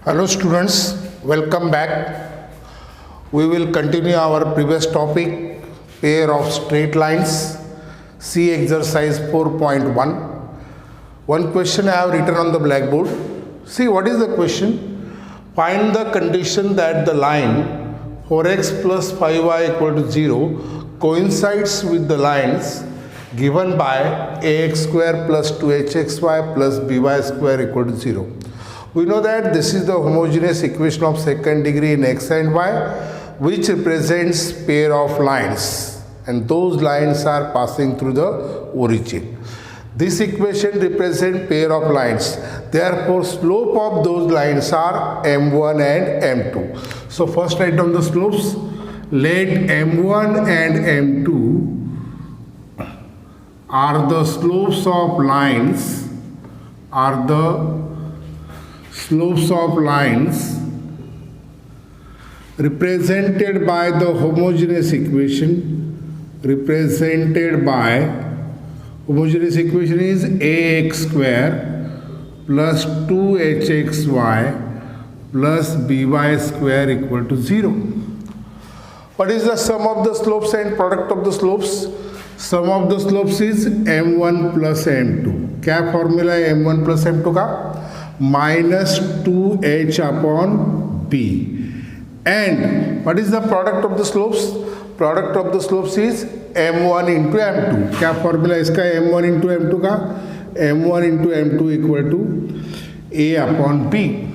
Hello students, welcome back. We will continue our previous topic, pair of straight lines. See exercise 4.1. One question I have written on the blackboard. See what is the question? Find the condition that the line 4x plus 5y equal to 0 coincides with the lines given by ax square plus 2hxy plus by square equal to 0. We know that this is the homogeneous equation of second degree in x and y, which represents pair of lines, and those lines are passing through the origin. This equation represents pair of lines. Therefore, slope of those lines are m1 and m2. So first write down the slopes. Let m1 and m2 are the slopes of lines, represented by the homogeneous equation. Homogeneous equation is ax square plus 2hxy plus by square equal to 0. What is the sum of the slopes and product of the slopes? Sum of the slopes is m1 plus m2. क्या formula है m1 plus m2 का? Minus 2h upon b. And what is the product of the slopes? Product of the slopes is m1 into m2. क्या formula इसका m1 into m2 का? m1 into m2 equal to a upon b.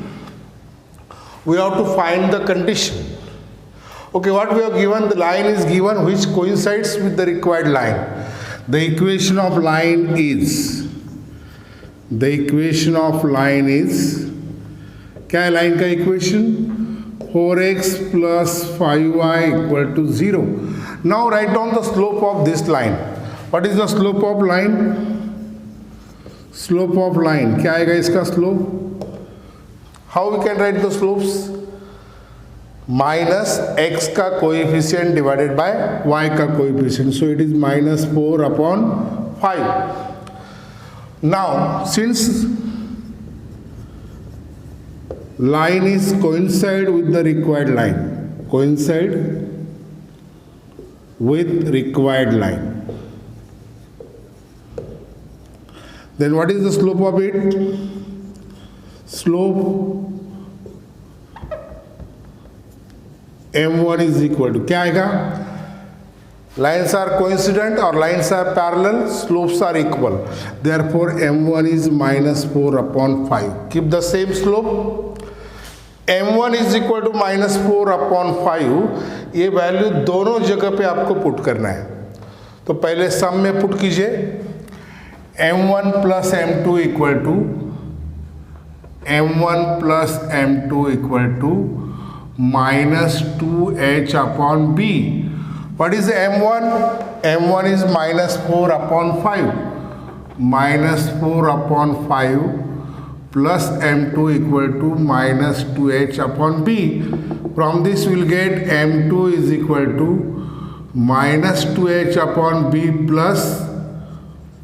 We have to find the condition. Okay, what we have given, the line is given which coincides with the required line. The equation of line is, क्या है line का equation? 4x plus 5y equal to 0. Now write down the slope of this line. What is the slope of line? Slope of line, क्या आएगा इसका slope? How we can write the slopes? Minus x का coefficient divided by y का coefficient. So it is minus 4 upon 5. Now since line is coincide with the required line, then what is the slope of it? Slope m1 is equal to, क्या आएगा? Lines are coincident or lines are parallel, slopes are equal. Therefore, m1 is minus 4 upon 5. Keep the same slope. m1 is equal to minus 4 upon 5. ये value दोनों जगह पे आपको put करना है. तो पहले सम में पुट कीजिए. m1 plus m2 equal to minus 2h upon b. What is m1? m1 is minus 4 upon 5. Minus 4 upon 5 plus m2 equal to minus 2h upon b. From this we will get m2 is equal to minus 2h upon b plus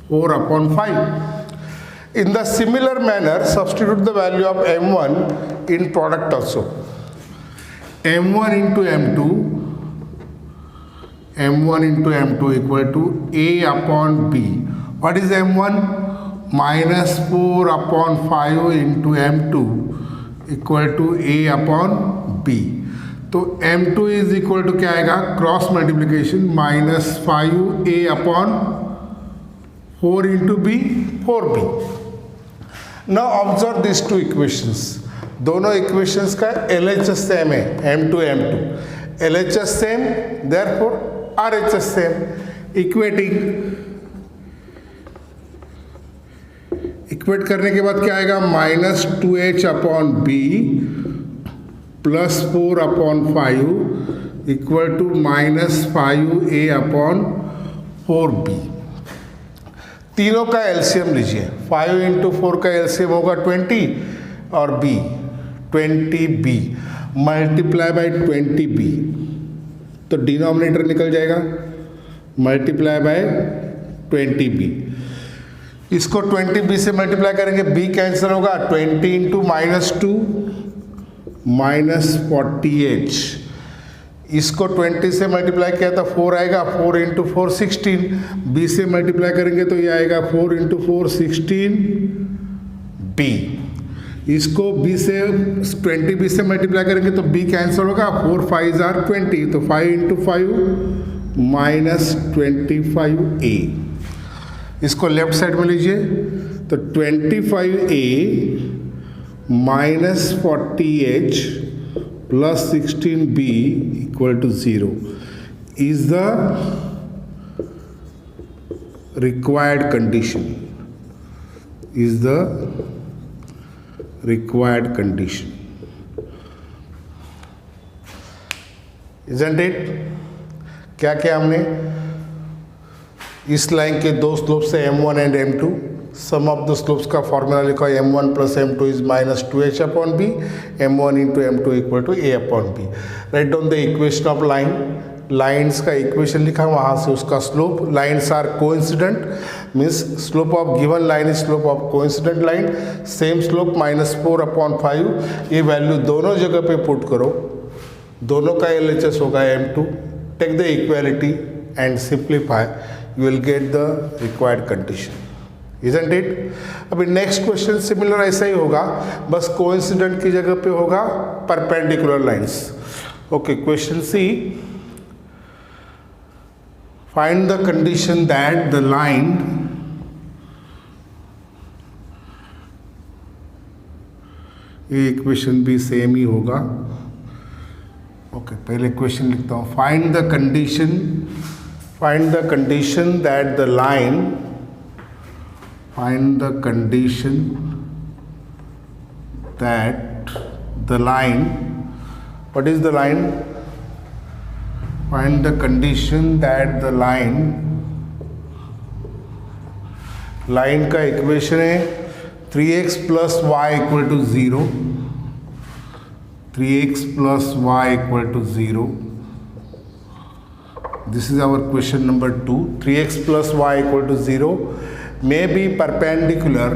4 upon 5. In the similar manner, substitute the value of m1 in product also. m1 into m2 equal to a upon b. What is m1? Minus 4 upon 5 into m2 equal to a upon b. तो m2 is equal to क्या आएगा? Cross multiplication minus 5a upon 4 into b, 4b. Now observe these two equations. दोनों equations का LHS same है, m2 m2. LHS same, therefore RHS same. Equate करने के बाद क्या आएगा? Minus 2h upon b plus 4 upon 5 equal to minus 5a upon 4b. तीनों का एलसीएम लीजिए. 5 इंटू 4 का एलसीएम होगा 20 और b 20b multiply by 20b. तो डिनोमिनेटर निकल जाएगा मल्टीप्लाई बाय 20b. इसको 20b से मल्टीप्लाई करेंगे, b कैंसिल होगा. 20 इंटू माइनस 2 -40h, इसको 20 से मल्टीप्लाई किया था 4 आएगा, 4 इंटू 4 16, b से मल्टीप्लाई करेंगे तो ये आएगा 4 इंटू 4 16 b, इसको b से 20 b से मल्टीप्लाई करेंगे तो b कैंसिल होगा, 4 5 आर 20, तो 5 इंटू 5 -25a, इसको लेफ्ट साइड में लीजिए तो 25a -40h plus 16b equal to 0 is the required condition, is the required condition, isn't it? क्या क्या हमने इस लाइन के दो स्लोप से m1 and m2, sum of the slopes का फॉर्मूला लिखा है m1 plus m2 is -2h upon b, m1 into m2 equal to a upon b. Write down the equation of line, lines का equation लिखा, वहाँ से उसका slope, lines are coincident means slope of given line is slope of coincident line, same slope -4 upon 5, ये value दोनों जगह पे put करो, दोनों का LHS होगा m2, take the equality and simplify, you will get the required condition, isn't it? अभी next question similar ऐसा ही होगा, बस कोइंसिडेंट की जगह पे होगा perpendicular lines. Okay, question c, find the condition that the line ये इक्वेशन भी सेम ही होगा. ओके, पहले क्वेश्चन लिखता हूँ. Find the condition that the line, find the condition that the line, what is the line? Find the condition that the line का equation है 3x plus y equal to 0, 3x plus y equal to 0. This is our question number 2. 3x plus y equal to 0 may be perpendicular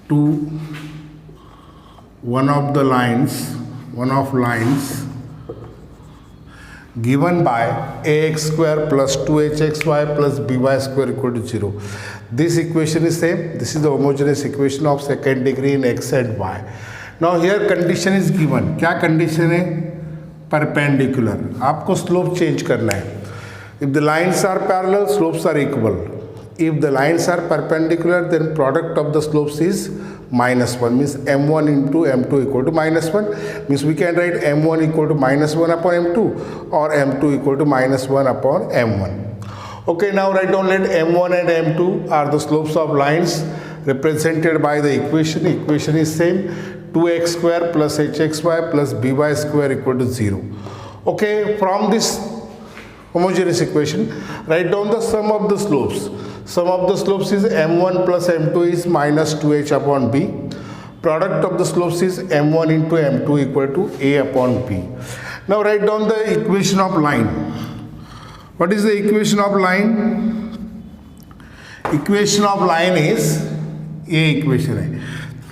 to one of lines given by ax square plus 2hxy plus by square equal to 0. This equation is same. This is the homogeneous equation of second degree in x and y. Now here condition is given. क्या condition है? Perpendicular. आपको slope change करना है. If the lines are parallel, slopes are equal. If the lines are perpendicular, then product of the slopes is -1. Means m1 into m2 equal to -1. Means we can write m1 equal to -1 upon m2 or m2 equal to -1 upon m1. Okay, now write down, let m1 and m2 are the slopes of lines represented by the equation. Equation is same. 2x square plus hxy plus by square equal to 0. Okay, from this homogeneous equation, write down the sum of the slopes. Sum of the slopes is m1 plus m2 is -2h upon b. Product of the slopes is m1 into m2 equal to a upon b. Now write down the equation of line. What is the equation of line? Equation of line is, ये equation है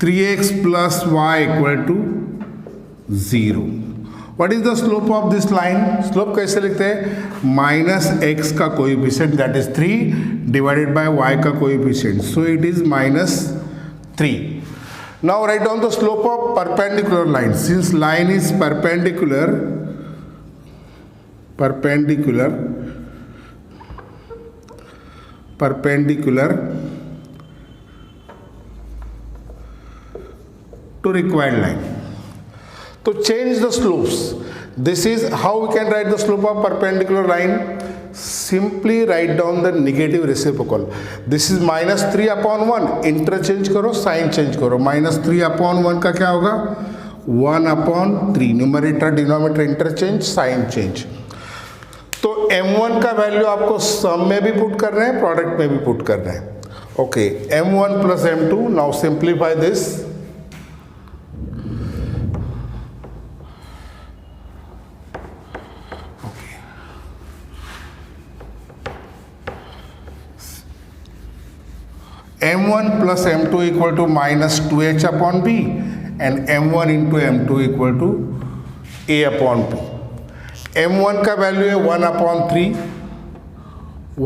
3x plus y equal to 0. What is the slope of this line? Slope कैसे लिखते हैं? -x का coefficient that is 3 divided by y का coefficient, so it is -3. Now write down the slope of perpendicular line. Since line is perpendicular to required line. So change the slopes. This is how we can write the slope of perpendicular line. Simply write down the negative reciprocal. This is -3 upon 1. Interchange करो, sign change करो. -3 upon 1 का क्या होगा? 1 upon 3. Numerator denominator interchange, sign change. तो m1 का value आपको सम में भी पुट करना है, प्रोडक्ट में भी पुट करना है. Okay, m1 plus m2. Now simplify this. m1 plus m2 equal to minus 2h upon b and m1 into m2 equal to a upon b. m1 का वैल्यू है 1 upon 3,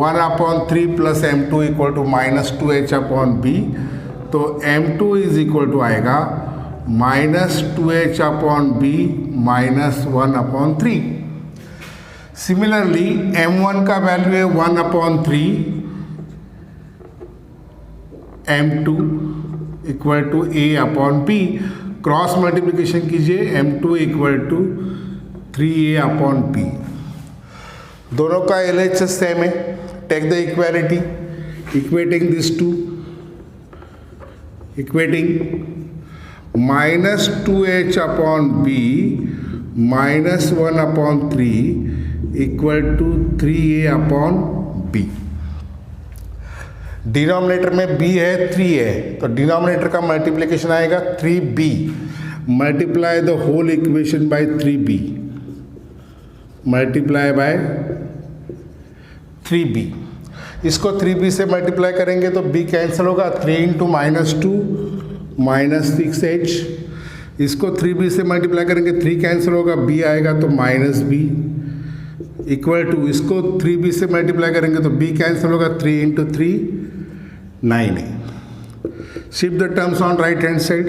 1 upon 3 plus m2 equal to minus 2h upon b, तो m2 is equal to आएगा minus 2h upon b minus 1 upon 3. Similarly m1 का value है 1 upon 3, m2 equal to a upon b. Cross multiplication कीजिए, m2 equal to 3a upon b. दोनों का LHS same है. Take the equality, equating this two, equating minus 2h upon b minus 1 upon 3 equal to 3a upon b. Denominator में b है, 3 है, तो denominator का multiplication आएगा 3b. Multiply the whole equation by 3b, multiply by 3b. इसको 3b से multiply करेंगे तो b कैंसिल होगा, 3 इंटू माइनस 2 माइनस 6h. इसको 3b से मल्टीप्लाई करेंगे, 3 कैंसिल होगा, b आएगा तो माइनस b इक्वल टू, इसको 3b से मल्टीप्लाई करेंगे तो b कैंसिल होगा, 3 into 3 9a. Shift the terms on right hand side,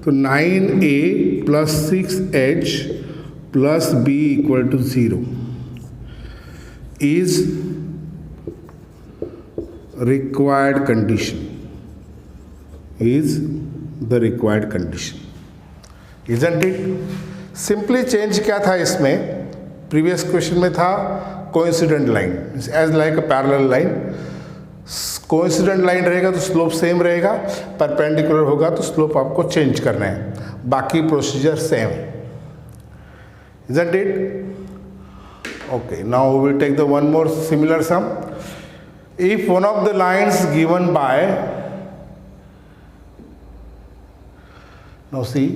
तो 9a plus 6h plus b equal to 0 is required condition, is the required condition, isn't it? Simply change क्या था इसमें, previous question में था coincident line as like a parallel line. Coincident line रहेगा तो slope same रहेगा, perpendicular होगा तो स्लोप आपको चेंज करना है, बाकी procedure same, isn't it? Okay, now we will take the one more similar sum. If one of the lines given by, now see,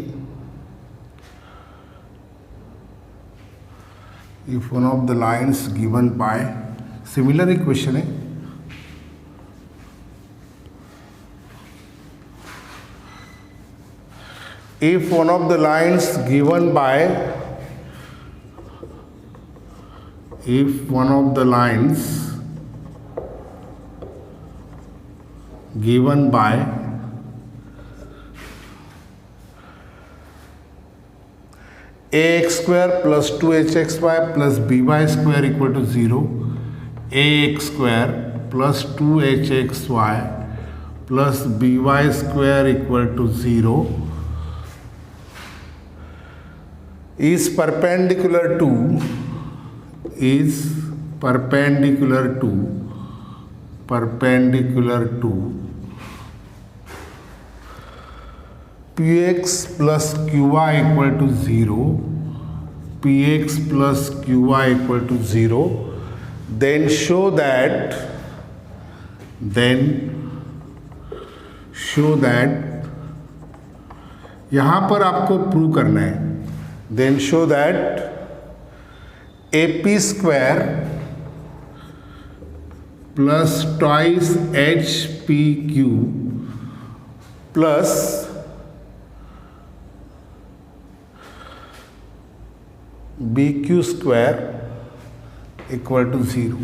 if one of the lines given by, similar equation है, if one of the lines given by, if one of the lines given by ax square plus 2hxy plus by square equal to 0, ax square plus 2hxy plus by square equal to 0 is perpendicular to, is perpendicular to px plus qy equal to 0, px plus qy equal to 0, then show that यहाँ पर आपको prove करना है, then show that ap square plus twice hpq plus bq square equal to 0,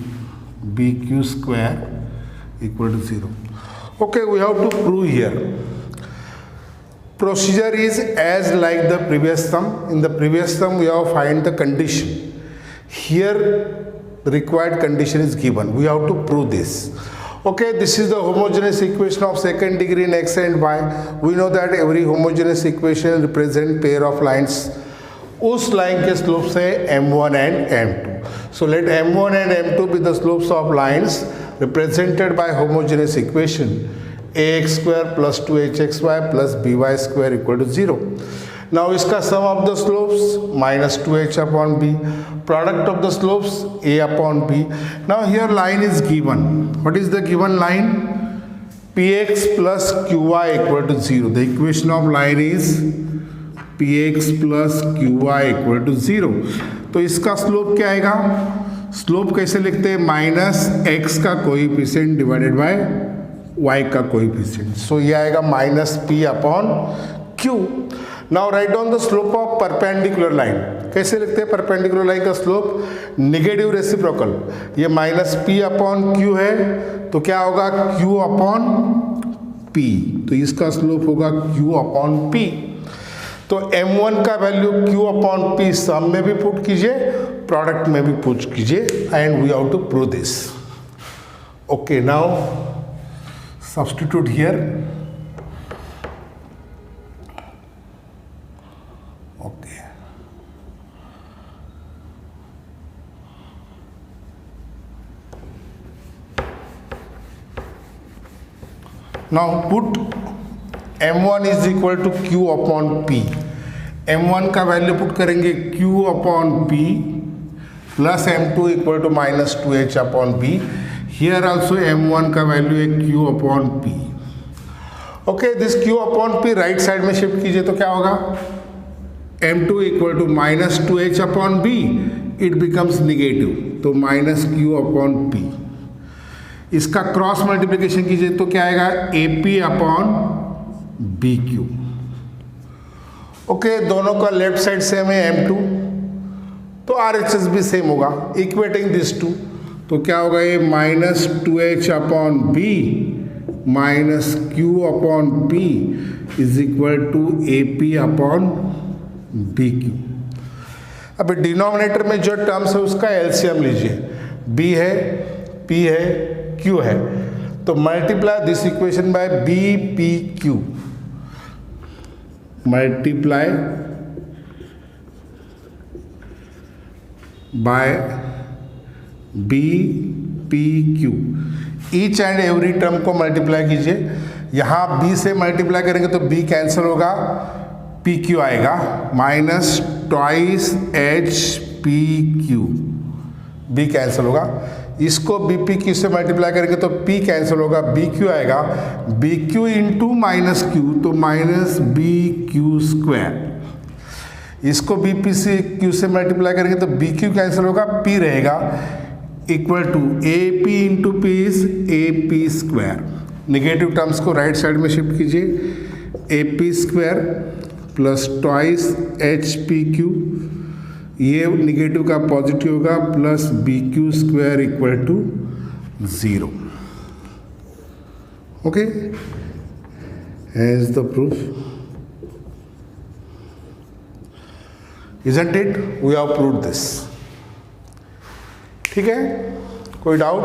bq square equal to 0. Okay, we have to prove here. Procedure is as like the previous sum. In the previous sum we have find the condition. Here the required condition is given. We have to prove this. Okay, this is the homogeneous equation of second degree in x and y. We know that every homogeneous equation represent pair of lines. उस line के slopes है m1 and m2. So let m1 and m2 be the slopes of lines represented by homogeneous equation ax square plus 2hxy plus by square equal to 0. Now इसका sum of the slopes minus 2h upon b, product of the slopes a upon b. Now here line is given. What is the given line? px plus qy equal to 0. The equation of line is px plus qy equal to 0. तो इसका slope क्या आएगा? Slope कैसे लिखते हैं? Minus x का coefficient divided by y का coefficient. सो ये आएगा minus P upon Q. Now right down the slope of perpendicular line. कैसे लिखते हैं परपेंडिकुलर लाइन का स्लोप? Negative reciprocal. ये माइनस पी अपॉन क्यू है तो क्या होगा? Q upon P. तो इसका स्लोप होगा क्यू अपॉन पी। तो m1 का value q upon p sum में भी पुट कीजिए, प्रोडक्ट में भी पुट कीजिए, and we have to prove this. Okay, now substitute here. Okay, now put m1 is equal to q upon p। m1 का value put करेंगे q upon p plus m2 equal to minus 2h upon p। Here also m1 का value है q upon p। Okay, this q upon p right side में shift कीजिए तो क्या होगा? m2 equal to minus 2h upon b, it becomes negative, तो minus q upon p। इसका cross multiplication कीजिए तो क्या आएगा? ap upon b q. Okay, दोनों का लेफ्ट साइड सेम है m2, तो RHS भी सेम होगा। इक्वेटिंग दिस टू तो क्या होगा? ये minus 2h upon b minus q upon p is equal to AP upon b q. अब डिनोमिनेटर में जो टर्म्स है उसका एलसीएम लीजिए। b है, p है, q है, तो multiply this equation by b p q. Multiply by b p q. Each and every term को मल्टीप्लाई कीजिए। यहाँ b से मल्टीप्लाई करेंगे तो b कैंसिल होगा, पी क्यू आएगा, minus twice h p q, b cancel होगा। इसको बी पी क्यू से मल्टीप्लाई करेंगे तो p कैंसिल होगा, बी क्यू आएगा, b q into minus q तो माइनस बी क्यू स्क्वायर। इसको बी पी से क्यू से मल्टीप्लाई करेंगे तो बी क्यू कैंसिल होगा, p रहेगा equal to a p into p is a p square. Negative terms को राइट साइड में शिफ्ट कीजिए, a p square plus twice h p q, ये निगेटिव का पॉजिटिव होगा, plus b q square equal to 0। Okay, is the proof, isn't it? We have proved this. ठीक है, कोई doubt?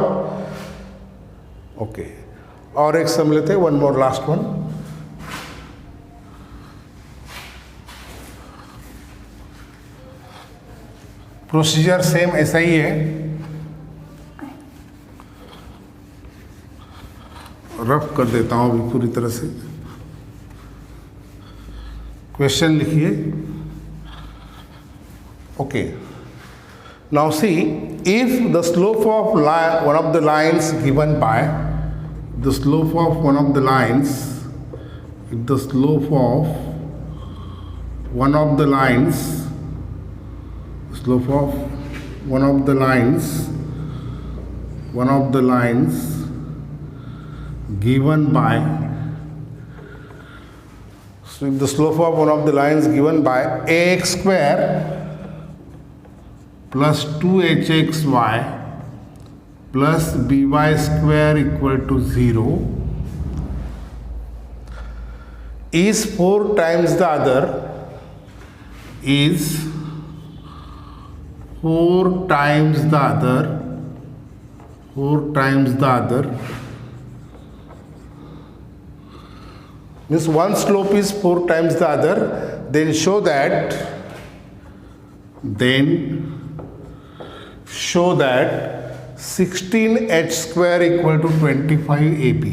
Okay, और एक सम लेते हैं, one more, last one. Procedure same ऐसा ही है, रफ कर देता हूं अभी पूरी तरह से। क्वेश्चन लिखिए। Okay, now see, if the slope of one of the lines given by the slope of one of the lines, if the slope of one of the lines, slope of one of the lines given by, so if the slope of one of the lines given by ax square plus 2hxy plus by square equal to 0 is 4 times the other, is 4 times the other, 4 times the other, means one slope is 4 times the other, then show that 16h square equal to 25ab,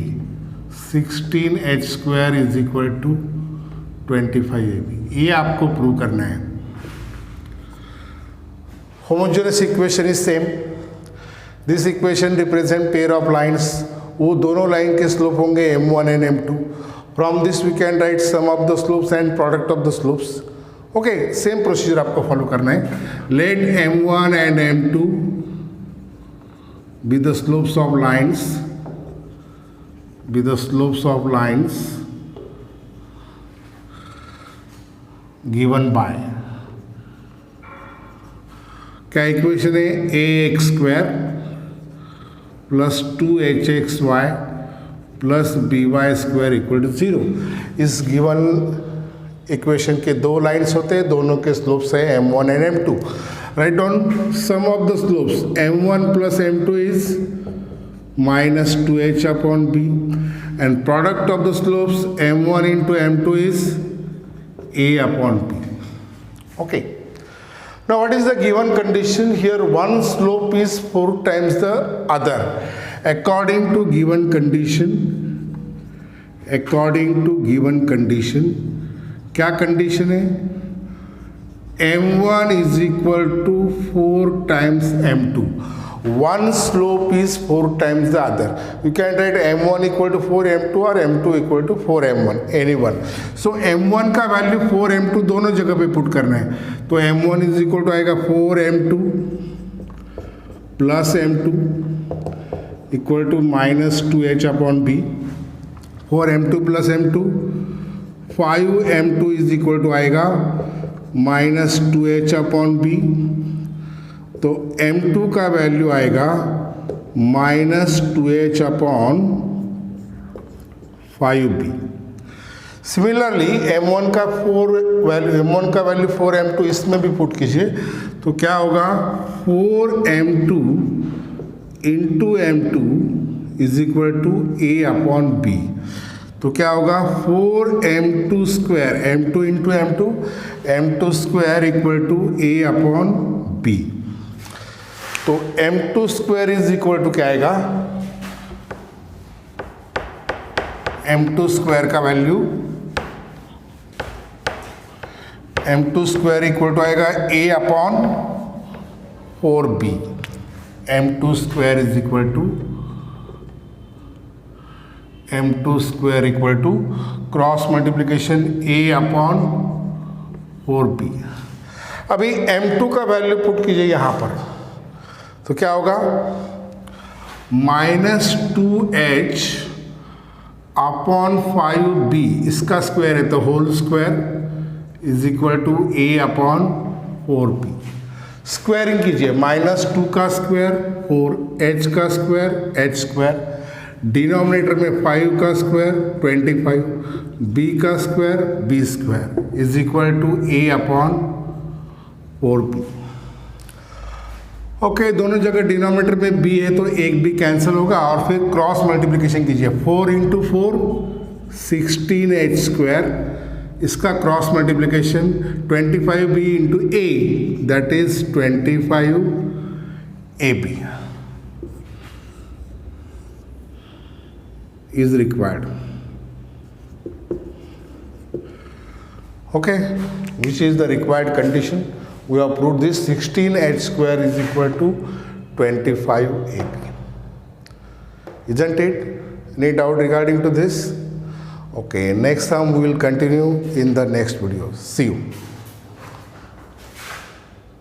16h square is equal to 25ab। ये आपको prove करना है। Homogeneous equation is same. This equation represent pair of lines. वो दोनों line के slope होंगे m1 and m2। From this we can write sum of the slopes and product of the slopes. Okay, same procedure आपको follow करना है। Let m1 and m2 be the slopes of lines be the slopes of lines given by, क्या equation है, A X square plus 2hxy plus B Y square equal to 0। इस given equation के दो lines होते हैं, दोनों के slopes है m1 and m2। Write down sum of the slopes, m1 plus m2 is minus 2h upon b, and product of the slopes m1 into m2 is a upon b. Okay. Now what is the given condition? Here one slope is 4 times the other. According to given condition, क्या condition है, m1 is equal to 4 times m2. One slope is 4 times the other. You can write m1 equal to 4 m2 or m2 equal to 4 m1, any one. So m1 का value 4 m2 दोनों जगह पे put करना है, तो m1 is equal to आएगा 4 m2 plus m2 equal to minus 2h upon b। 4 m2 plus m2, 5 m2 is equal to आएगा minus 2h upon b, तो m2 का वैल्यू आएगा minus 2h upon 5b। Similarly m1 का value 4 m2 इसमें भी put कीजिए, तो क्या होगा 4 m2 into m2 is equal to a upon b। तो क्या होगा 4 m2 square, m2 into m2 square equal to a upon b। तो m2 square is equal to क्या आएगा, m2 स्क्वायर का value, m2 square equal to आएगा a upon 4b। m2 square is equal to cross multiplication a upon 4b। अभी m2 का value put कीजिए यहाँ पर, तो क्या होगा माइनस 2h अपॉन 5b, इसका स्क्वायर है तो whole square is equal to a upon 4b। Squaring कीजिए, माइनस 2 का स्क्वायर 4h का स्क्वायर h स्क्वायर, डिनोमिनेटर में 5 का स्क्वायर 25, b का square b square is equal to a upon 4b। Okay, दोनों जगह डिनोमिनेटर में b है तो एक b कैंसिल होगा, और फिर क्रॉस मल्टीप्लिकेशन कीजिए, 4 इंटू 4 16h स्क्वायर, इसका cross multiplication 25b into a, that is 25ab is required. Okay, which is the required condition? We have proved this 16h square is equal to 25ab. Isn't it? Any doubt regarding to this? Okay, next time we will continue in the next video. See you.